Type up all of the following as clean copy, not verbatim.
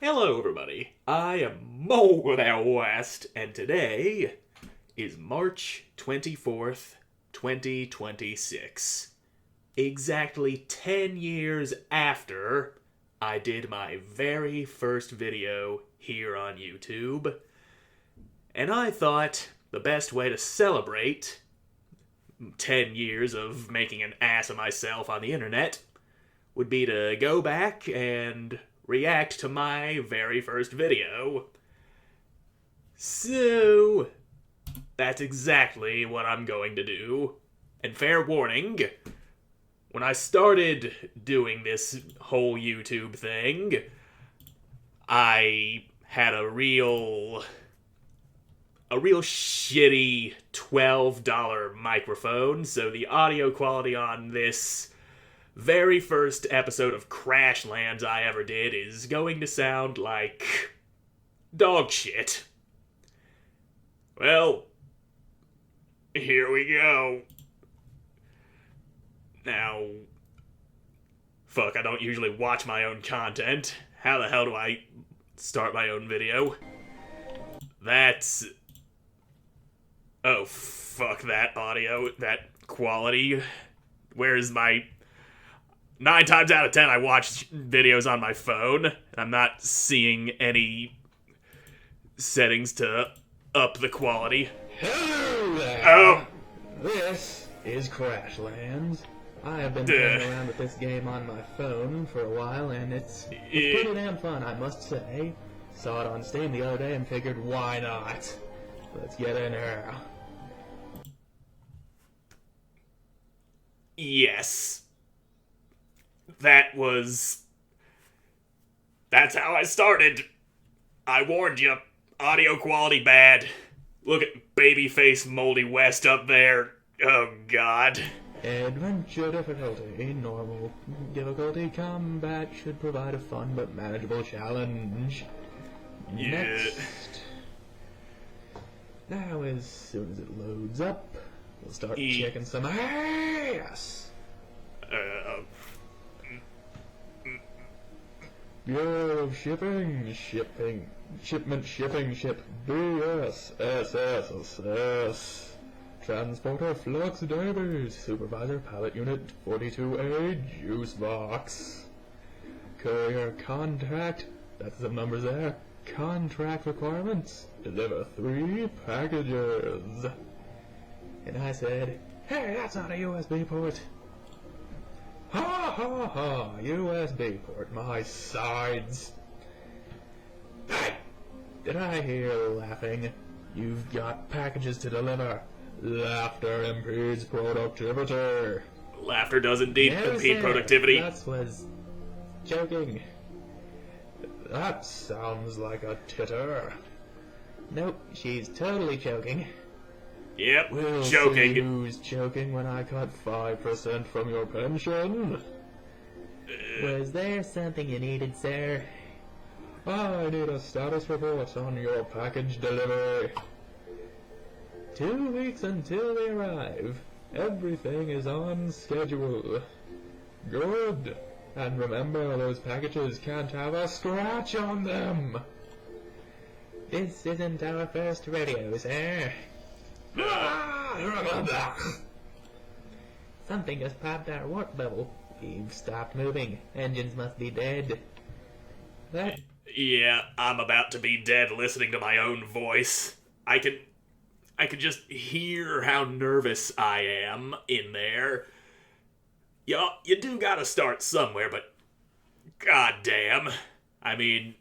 Hello, everybody. I am Moldy West, and today is March 24th, 2026. Exactly 10 years after I did my very first video here on YouTube. And I thought the best way to celebrate 10 years of making an ass of myself on the internet would be to go back and react to my very first video. So, that's exactly what I'm going to do. And fair warning, when I started doing this whole YouTube thing, I had a real shitty $12 microphone, so the audio quality on this very first episode of Crashlands I ever did is going to sound like dog shit. Well, here we go. Now, fuck, I don't usually watch my own content. How the hell do I start my own video? Oh, fuck that audio, that quality. Where's my... 9 times out of 10, I watch videos on my phone, and I'm not seeing any settings to up the quality. Hello there! Oh! This is Crashlands. I have been playing around with this game on my phone for a while, and it's pretty damn fun, I must say. Saw it on Steam the other day and figured, why not? Let's get in here. Yes. That's how I started. I warned you. Audio quality bad. Look at babyface Moldy West up there. Oh, God. Adventure difficulty, normal difficulty, combat should provide a fun but manageable challenge. Yeah. Next. Now, as soon as it loads up, we'll start checking some ass. Bureau of Shipping, ship, BSSSSS. Transporter Flux Divers, Supervisor Pallet Unit 42A, Juice Box. Courier Contract, that's some numbers there. Contract requirements, deliver 3 packages. And I said, hey, that's not a USB port. Ha ha ha, USB port, my sides. Hey! Did I hear laughing? You've got packages to deliver. Laughter impedes productivity. Laughter does indeed impede productivity. That was joking. That sounds like a titter. Nope, she's totally joking. Yep, We'll joking. see who's joking when I cut 5% from your pension. Was there something you needed, sir? I need a status report on your package delivery. 2 weeks until they arrive. Everything is on schedule. Good. And remember, those packages can't have a scratch on them. This isn't our first rodeo, sir. Something just popped our warp bubble. We've stopped moving. Engines must be dead. That... Yeah, I'm about to be dead listening to my own voice. I can just hear how nervous I am in there. You do gotta start somewhere, but goddamn. I mean,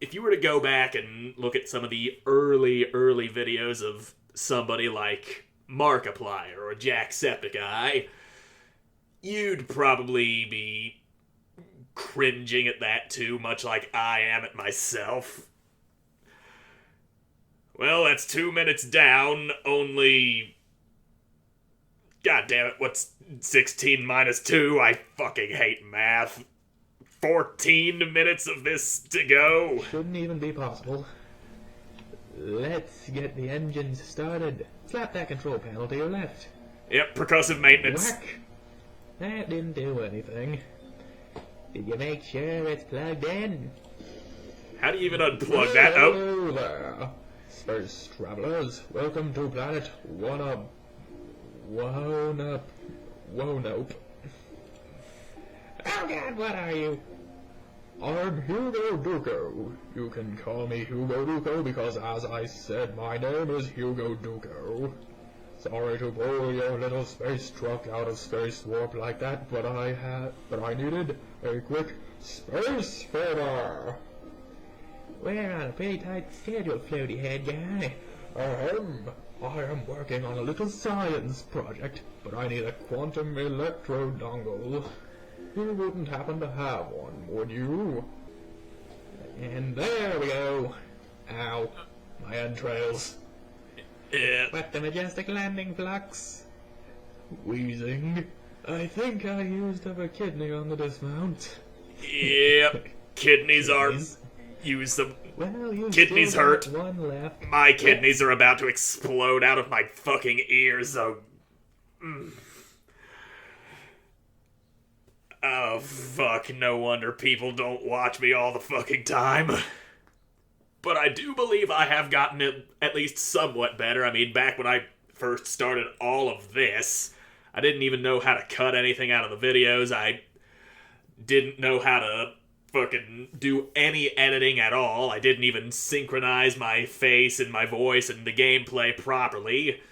if you were to go back and look at some of the early videos of somebody like Markiplier or Jacksepticeye, you'd probably be cringing at that too, much like I am at myself. Well, that's 2 minutes down, only... God damn it, what's 16 minus 2? I fucking hate math. 14 minutes of this to go. Shouldn't even be possible. Let's get the engines started. Slap that control panel to your left. Yep, percussive maintenance. Whack. That didn't do anything. Did you make sure it's plugged in? How How do you even unplug that? Oh, Hello there, space travelers. Welcome to planet Wonope. Oh God, what are you? I'm Hugo Duco. You can call me Hugo Duco because, as I said, my name is Hugo Duco. Sorry to pull your little space truck out of space warp like that, but I needed a quick space favor. We're on a pretty tight schedule, floaty head guy. I am working on a little science project, but I need a quantum electro dongle. You wouldn't happen to have one, would you? And there we go. Ow, my entrails. yeah. What the majestic landing flux? Wheezing. I think I used up a kidney on the dismount. Yep. Kidneys are... Use them. Well, you Kidneys still got hurt. one left. My kidneys are about to explode out of my fucking ears, so... Oh, fuck. No wonder people don't watch me all the fucking time. But I do believe I have gotten it at least somewhat better. I mean, back when I first started all of this, I didn't even know how to cut anything out of the videos. I didn't know how to fucking do any editing at all. I didn't even synchronize my face and my voice and the gameplay properly.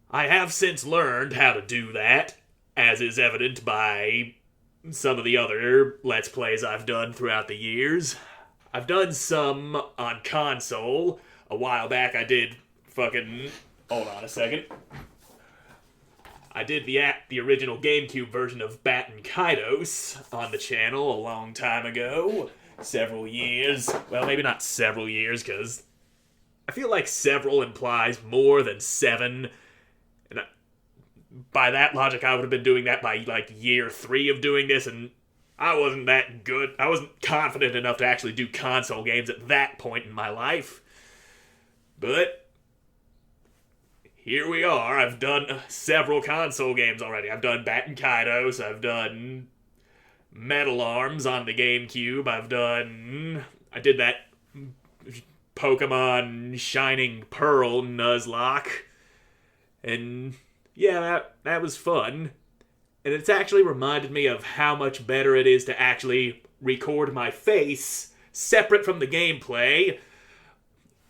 I have since learned how to do that, as is evident by some of the other Let's Plays I've done throughout the years. I've done some on console. A while back I did fucking... Hold on a second. I did the original GameCube version of Batten Kaidos on the channel a long time ago. Several years. Well, maybe not several years, because I feel like several implies more than 7. And by that logic, I would have been doing that by, like, year 3 of doing this, and I wasn't that good. I wasn't confident enough to actually do console games at that point in my life. But here we are. I've done several console games already. I've done Batten Kaidos. I've done Metal Arms on the GameCube. I did that Pokemon Shining Pearl Nuzlocke. And yeah, that was fun. And it's actually reminded me of how much better it is to actually record my face separate from the gameplay.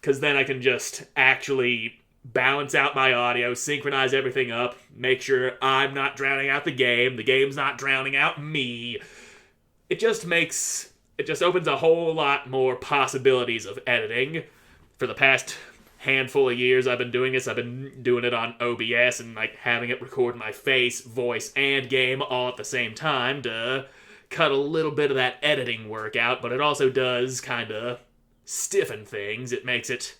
Because then I can just actually balance out my audio, synchronize everything up, make sure I'm not drowning out the game's not drowning out me. It just opens a whole lot more possibilities of editing. For the past handful of years I've been doing this, I've been doing it on OBS and like having it record my face, voice, and game all at the same time to cut a little bit of that editing work out, but it also does kind of stiffen things. It makes it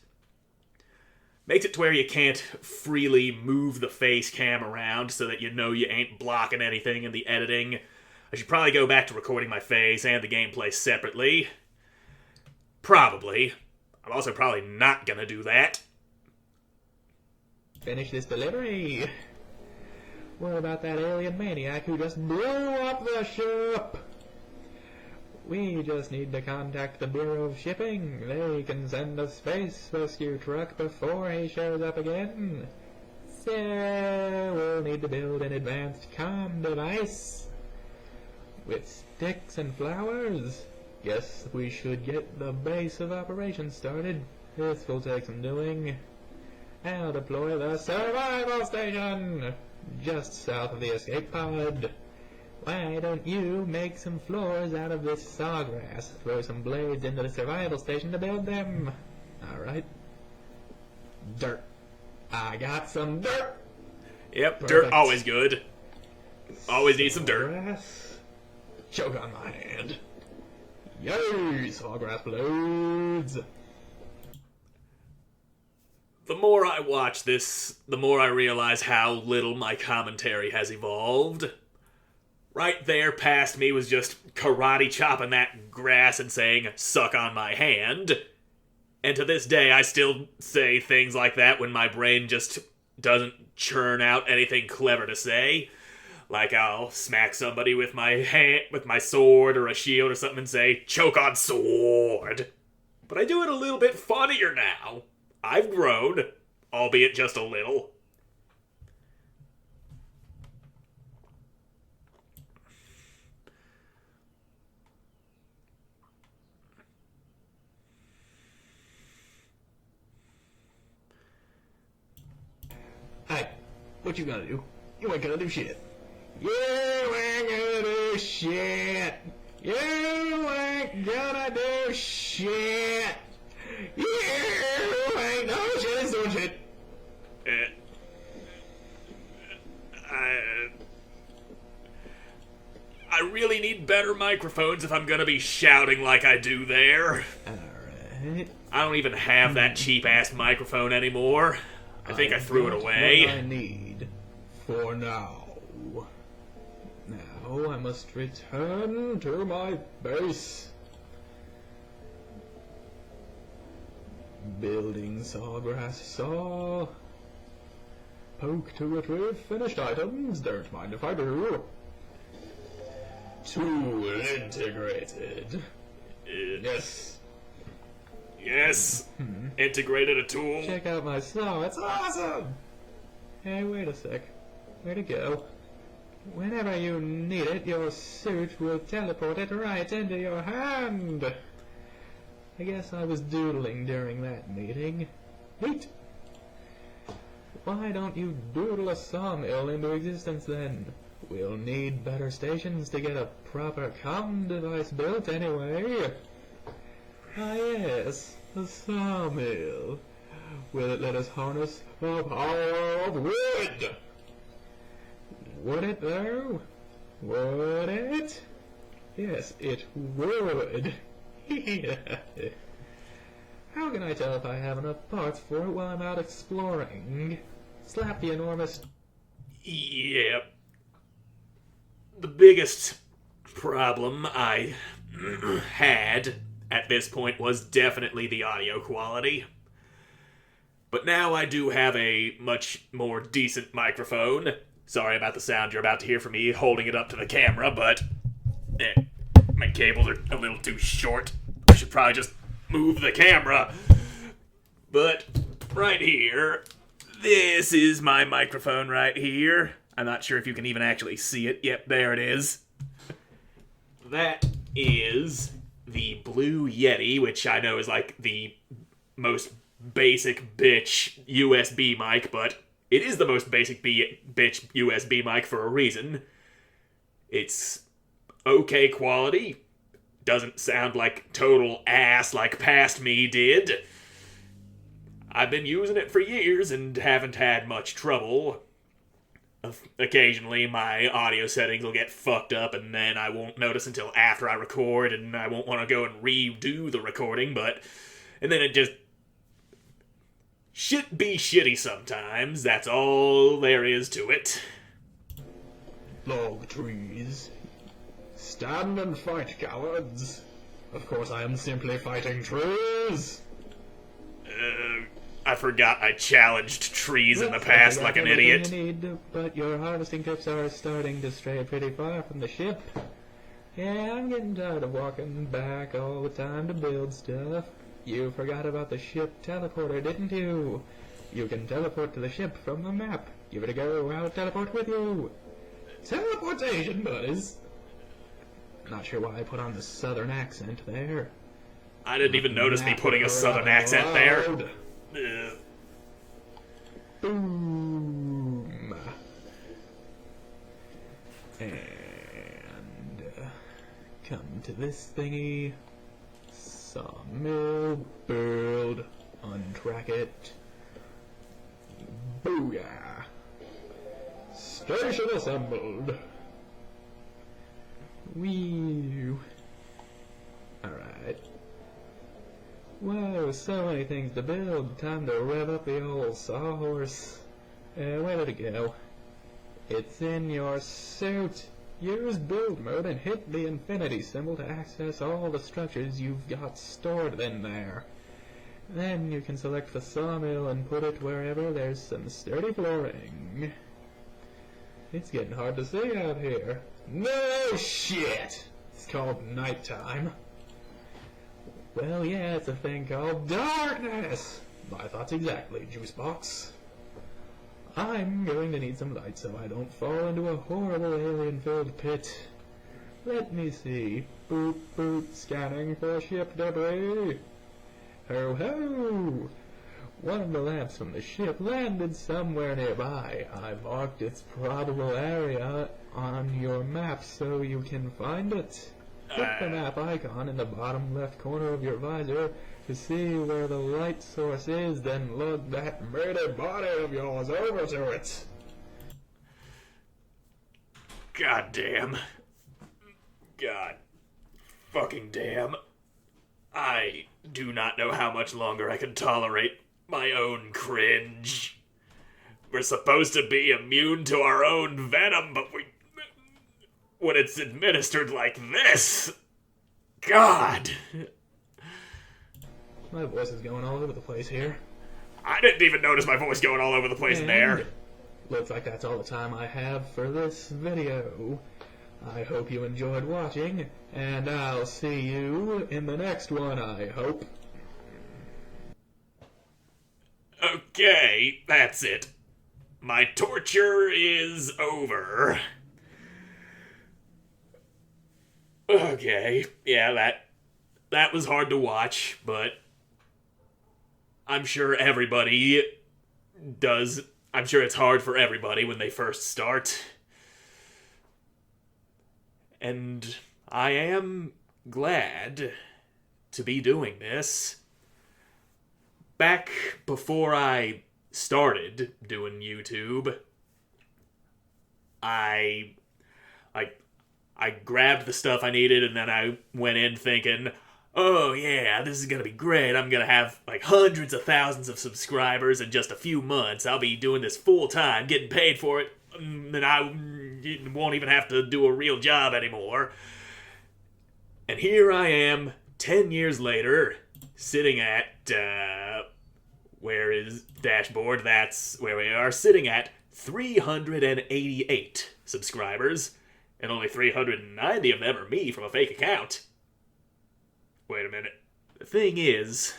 to where you can't freely move the face cam around so that you know you ain't blocking anything in the editing. I should probably go back to recording my face and the gameplay separately. Probably. I'm also probably not gonna do that. Finish this delivery. What about that alien maniac who just blew up the ship? We just need to contact the Bureau of Shipping. They can send a space rescue truck before he shows up again. So we'll need to build an advanced comm device with sticks and flowers. Guess we should get the base of operations started. This will take some doing. I'll deploy the survival station just south of the escape pod. Why don't you make some floors out of this sawgrass? Throw some blades into the survival station to build them. Alright. Dirt. I got some dirt. Yep, Perfect. Dirt, always good. Always need some dirt. Sawgrass. Choke on my hand. Yay! Sawgrass blades. The more I watch this, the more I realize how little my commentary has evolved. Right there past me was just karate chopping that grass and saying, suck on my hand. And to this day, I still say things like that when my brain just doesn't churn out anything clever to say. Like I'll smack somebody with my hand, with my sword or a shield or something and say, choke on sword. but I do it a little bit funnier now. I've grown, albeit just a little. Hey, what you gonna do? You ain't gonna do shit. You ain't gonna do shit. You ain't gonna do shit. You ain't no shit doing shit. I really need better microphones if I'm gonna be shouting like I do there. Alright. I don't even have that cheap-ass microphone anymore. I think I threw it away. What I need for now. Now I must return to my base. Building sawgrass saw. Poke to retrieve finished items. Don't mind if I do. Tool integrated. Yes. Yes. Integrated a tool. Check out my saw. It's awesome. Hey, wait a sec. Where'd it go? Whenever you need it, your suit will teleport it right into your hand. I guess I was doodling during that meeting. Wait! Why don't you doodle a sawmill into existence then? We'll need better stations to get a proper comm device built anyway. Ah yes, a sawmill. Will it let us harness the power of wood? Would it though? Would it? Yes, it would. How can I tell if I have enough parts for it while I'm out exploring? Slap the enormous... Yep. The biggest problem I had at this point was definitely the audio quality. But now I do have a much more decent microphone. Sorry about the sound you're about to hear from me holding it up to the camera, but my cables are a little too short. I should probably just move the camera. But right here, this is my microphone right here. I'm not sure if you can even actually see it. Yep, there it is. That is the Blue Yeti, which I know is like the most basic bitch USB mic, but it is the most basic bitch USB mic for a reason. It's okay quality. Doesn't sound like total ass like past me did. I've been using it for years and haven't had much trouble. Occasionally my audio settings will get fucked up and then I won't notice until after I record and I won't want to go and redo the recording, and then it just shit be shitty sometimes. That's all there is to it. Log trees. Stand and fight, cowards. Of course I am simply fighting trees. I forgot I challenged trees in the past like an idiot. You need, but your harvesting tips are starting to stray pretty far from the ship. Yeah, I'm getting tired of walking back all the time to build stuff. You forgot about the ship teleporter, didn't you? You can teleport to the ship from the map. Give it a go, I'll teleport with you. Teleportation, boys. Not sure why I put on the southern accent there. I didn't even notice me putting a southern accent there. Boom. And come to this thingy. Sawmill, build, untrack it. Booyah! Station assembled. Wee. Alright. Whoa, so many things to build. Time to rev up the old sawhorse. Where did it go? It's in your suit. Use build mode and hit the infinity symbol to access all the structures you've got stored in there. Then you can select the sawmill and put it wherever there's some sturdy flooring. It's getting hard to see out here. No shit! It's called nighttime. Well, yeah, it's a thing called darkness. My thoughts exactly, Juicebox. I'm going to need some light so I don't fall into a horrible alien-filled pit. Let me see. Boop, boop, scanning for ship debris. Ho, ho! One of the lamps from the ship landed somewhere nearby. I marked its probable area on your map so you can find it. Click the map icon in the bottom left corner of your visor to see where the light source is, then lug that murdered body of yours over to it. God damn. God fucking damn. I do not know how much longer I can tolerate my own cringe. We're supposed to be immune to our own venom, but when it's administered like this, God. My voice is going all over the place here. I didn't even notice my voice going all over the place there. Looks like that's all the time I have for this video. I hope you enjoyed watching, and I'll see you in the next one, I hope. Okay, that's it. My torture is over. Okay, yeah, that was hard to watch, but I'm sure everybody does. I'm sure it's hard for everybody when they first start. And I am glad to be doing this. Back before I started doing YouTube, I grabbed the stuff I needed and then I went in thinking, oh yeah, this is gonna be great. I'm gonna have like hundreds of thousands of subscribers in just a few months. I'll be doing this full time, getting paid for it, and I won't even have to do a real job anymore. And here I am, 10 years later, sitting at, where is dashboard? That's where we are, sitting at 388 subscribers, and only 390 of them are me from a fake account. Wait a minute. The thing is,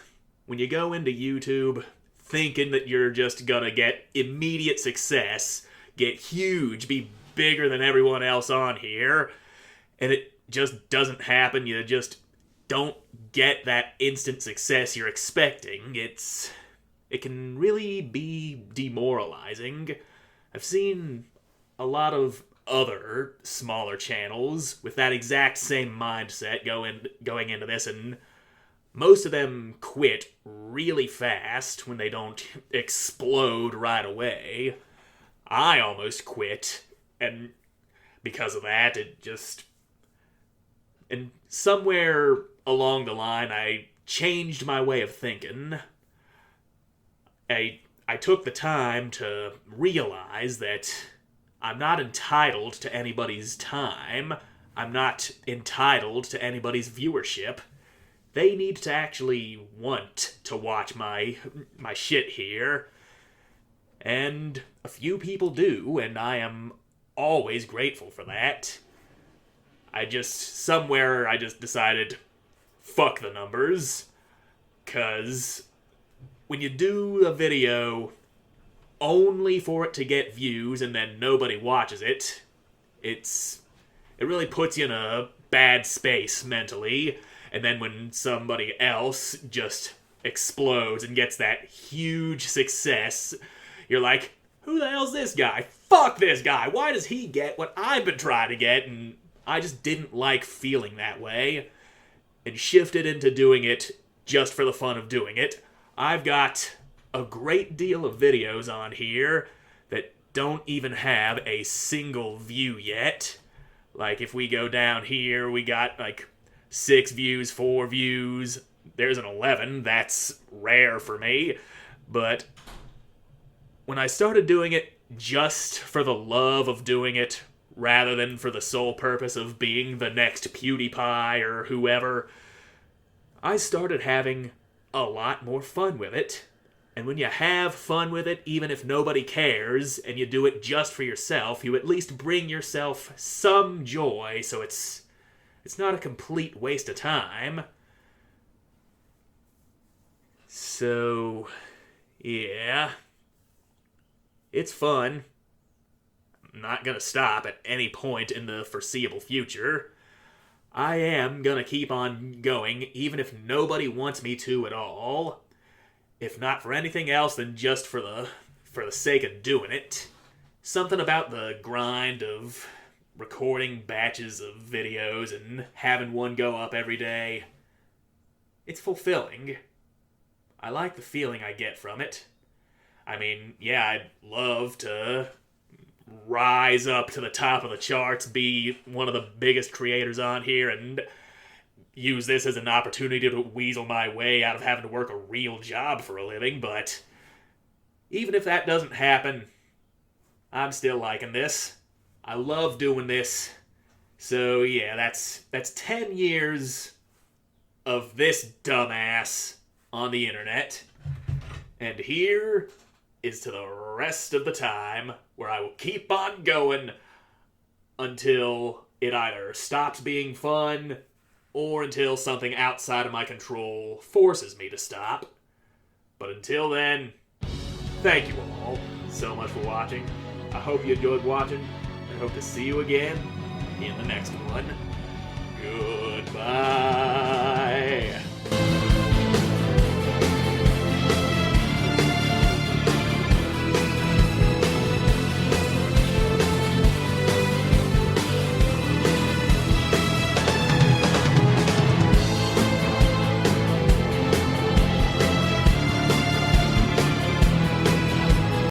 when you go into YouTube thinking that you're just gonna get immediate success, get huge, be bigger than everyone else on here, and it just doesn't happen, you just don't get that instant success you're expecting, it can really be demoralizing. I've seen a lot of other smaller channels with that exact same mindset going into this, and most of them quit really fast when they don't explode right away. I almost quit, and because of that, and somewhere along the line, I changed my way of thinking. I took the time to realize that I'm not entitled to anybody's time. I'm not entitled to anybody's viewership. They need to actually want to watch my shit here. And a few people do, and I am always grateful for that. Somewhere I just decided, fuck the numbers. 'Cause when you do a video only for it to get views and then nobody watches it, it really puts you in a bad space mentally. And then when somebody else just explodes and gets that huge success, you're like, who the hell's this guy? Fuck this guy. Why does he get what I've been trying to get? And I just didn't like feeling that way, and shifted into doing it just for the fun of doing it. I've got a great deal of videos on here that don't even have a single view yet. Like, if we go down here, we got like 6 views, 4 views. There's an 11. That's rare for me. But when I started doing it just for the love of doing it, rather than for the sole purpose of being the next PewDiePie or whoever, I started having a lot more fun with it. And when you have fun with it, even if nobody cares, and you do it just for yourself, you at least bring yourself some joy, so it's not a complete waste of time. So, yeah. It's fun. I'm not gonna stop at any point in the foreseeable future. I am gonna keep on going, even if nobody wants me to at all. If not for anything else than just for the sake of doing it. Something about the grind of recording batches of videos and having one go up every day. It's fulfilling. I like the feeling I get from it. I mean, yeah, I'd love to rise up to the top of the charts, be one of the biggest creators on here, and use this as an opportunity to weasel my way out of having to work a real job for a living, but even if that doesn't happen, I'm still liking this. I love doing this. So yeah, that's 10 years of this dumbass on the internet. And here is to the rest of the time where I will keep on going until it either stops being fun or until something outside of my control forces me to stop. But until then, thank you all so much for watching. I hope you enjoyed watching, and hope to see you again in the next one. Goodbye.